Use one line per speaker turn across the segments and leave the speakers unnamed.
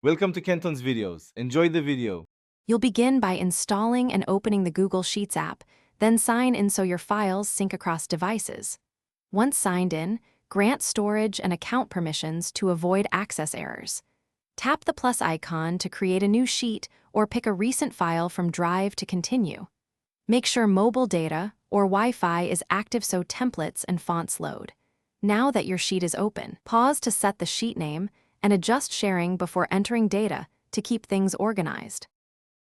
Welcome to Kenton's videos. Enjoy the video.
You'll begin by installing and opening the Google Sheets app, then sign in so your files sync across devices. Once signed in, grant storage and account permissions to avoid access errors. Tap the plus icon to create a new sheet or pick a recent file from Drive to continue. Make sure mobile data or Wi-Fi is active so templates and fonts load. Now that your sheet is open, pause to set the sheet name and adjust sharing before entering data to keep things organized.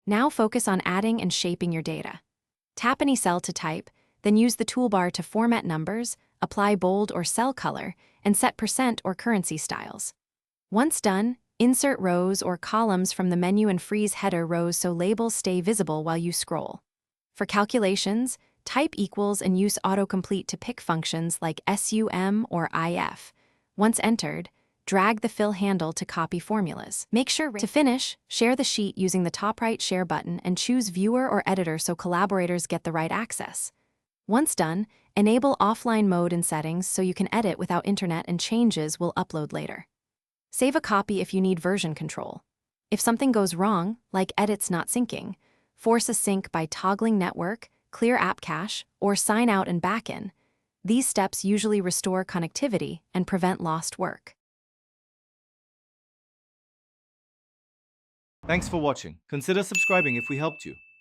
Now focus on adding and shaping your data. Tap any cell to type, then use the toolbar to format numbers, apply bold or cell color, and set percent or currency styles. Once done, insert rows or columns from the menu and freeze header rows so labels stay visible while you scroll. For calculations, type equals and use autocomplete to pick functions like SUM or IF. Once entered, drag the fill handle to copy formulas. Make sure to finish, share the sheet using the top right share button and choose viewer or editor so collaborators get the right access. Once done, enable offline mode in settings so you can edit without internet and changes will upload later. Save a copy if you need version control. If something goes wrong, like edits not syncing, force a sync by toggling network, clear app cache, or sign out and back in. These steps usually restore connectivity and prevent lost work.
Thanks for watching. Consider subscribing if we helped you.